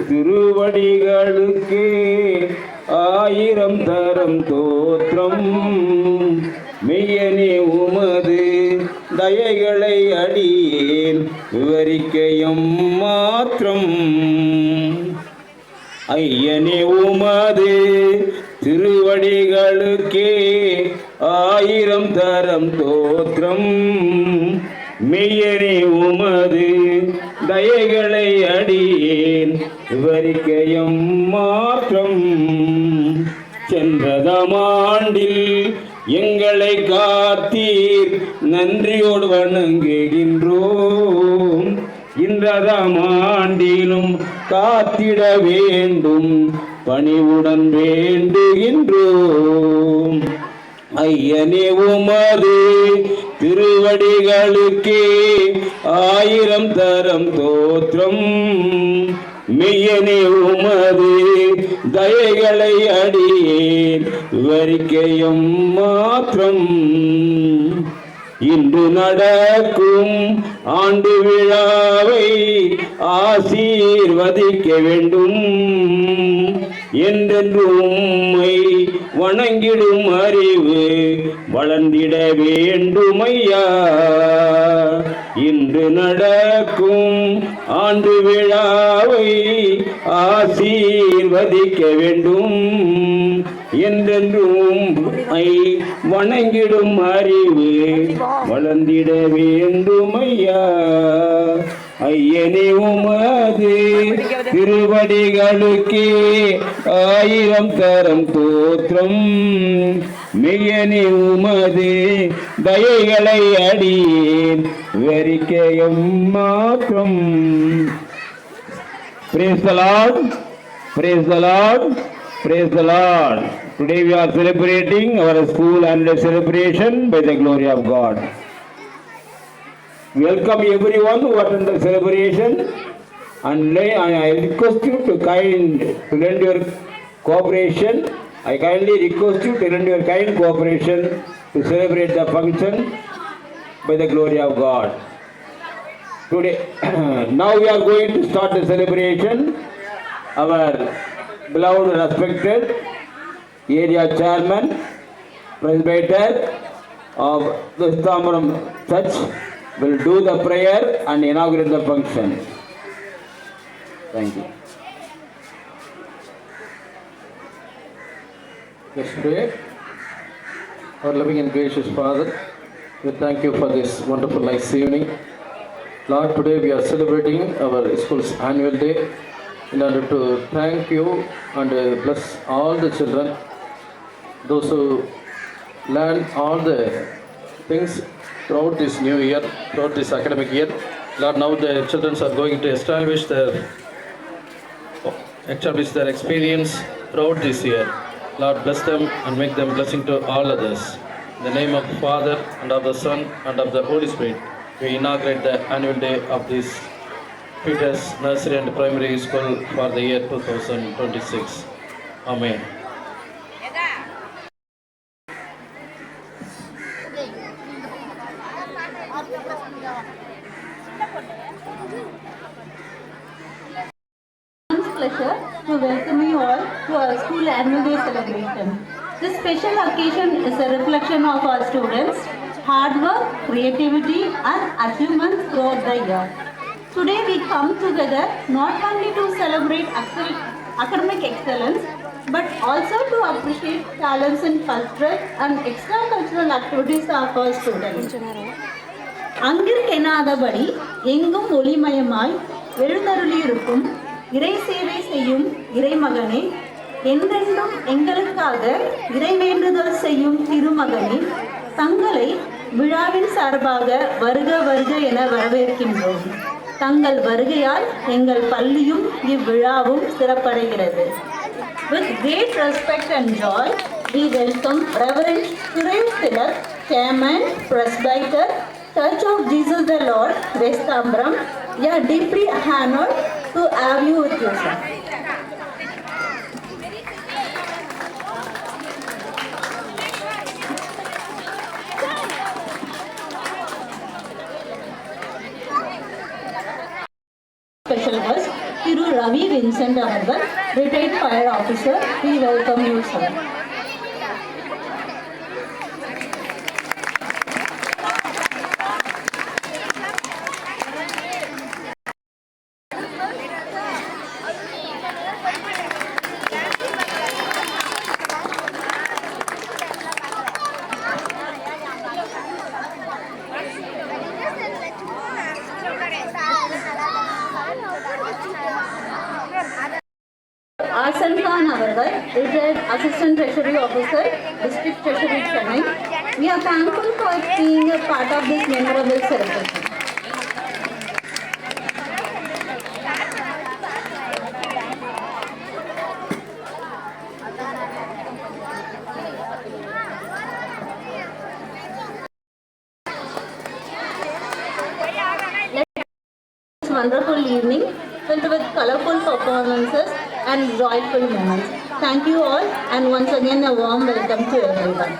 திருவடிகளுக்கே ஆயிரம் தரம் தோற்றம். மெய்யனே உமது தயைகளை அடியேன் விவரிக்கையும் மாற்றம். ஐயனே உமது திருவடிகளுக்கே ஆயிரம் தரம் தோற்றம். மெய்யனே உமது தயைகளை அடியேன் விவரிக்கையும் மாற்றம். சென்றதமாண்டில் எங்களை காத்தீர் நன்றியோடு வணங்குகின்றோம். இன்றதமாண்டிலும் காத்திட வேண்டும் பணிவுடன் வேண்டுகின்றோம். ஐயனே உமது திருவடிகளுக்கே ஆயிரம் தரம் தோற்றம். மெய்யனே உமது தயைகளை அடியேன் விவரிக்கையும் மாற்றம். இன்று நடக்கும் ஆண்டு விழாவை ஆசீர்வதிக்க வேண்டும். என்றென்று உம்மை வணங்கிடும் அறிவு வளர்ந்திட வேண்டுமையா. இன்று நடக்கும் ஆண்டு விழாவை ஆசீர்வதிக்க வேண்டும். என்றென்றும் வணங்கிடும் அறிவு வளர்ந்திட வேண்டுமையா. ஐயனே உமது திருவடிகளுக்கே ஆயிரம் தரம் தோற்றம். மெய்யனே உமது தயைகளை அடியேன் விவரிக்கையும் மாற்றம். Praise the Lord. Praise the Lord. Praise the Lord. Today we are celebrating our school annual celebration by the glory of God. Welcome everyone who attend the celebration, and I request you to lend your cooperation. I kindly request you to lend your kind cooperation to celebrate the function by the glory of God. Today, now we are going to start the celebration. Our beloved respected area chairman, presbyter of the Stambaram Church will do the prayer and inaugurate the function. Thank you. Let's pray. Our loving and gracious Father, we thank you for this wonderful nice evening. Lord, today we are celebrating our school's annual day in order to thank you and bless all the children, those who learn all the things throughout this new year, throughout this academic year. Lord, now the children are going to establish their experience throughout this year. Lord, bless them and make them blessing to all others. In the name of the Father and of the Son and of the Holy Spirit, we inaugurate the annual day of this Peter's Nursery and Primary School for the year 2026. Amen. Pleasure to welcome you all to our school annual day celebration. This special occasion is a reflection of our students' hard work, creativity and achievements throughout the year. Today we come together not only to celebrate academic excellence but also to appreciate talents in cultural and extracurricular activities of our students. அங்கிருக்கெனாதபடி எங்கும் ஒளிமயமாய் எழுந்தருளியிருக்கும் இறை சேவை செய்யும் இறைமகனே, என்றென்றும் எங்களுக்காக இறைவேண்டுதல் செய்யும் திருமகனே, தங்களை விழாவின் சார்பாக வருக வருக என வரவேற்கின்றோம். தங்கள் வருகையால் எங்கள் பள்ளியும் இவ்விழாவும் சிறப்படைகிறது. With great respect and joy, we welcome Reverend Suresh Tilak, Chairman, Presbyter, Church of Jesus the Lord, West Tambaram. We are deeply honored to have you with us, sir. Special guest Thiru Ravi Vincent அவர்கள், retired fire officer. We welcome you, sir. Arsan Khan அவர்கள், retired assistant treasury officer, district treasury Chennai. We are thankful for being a part of this memorable celebration. This wonderful evening filled with colorful performances and joyful moments. Thank you all, and once again a warm welcome to everyone.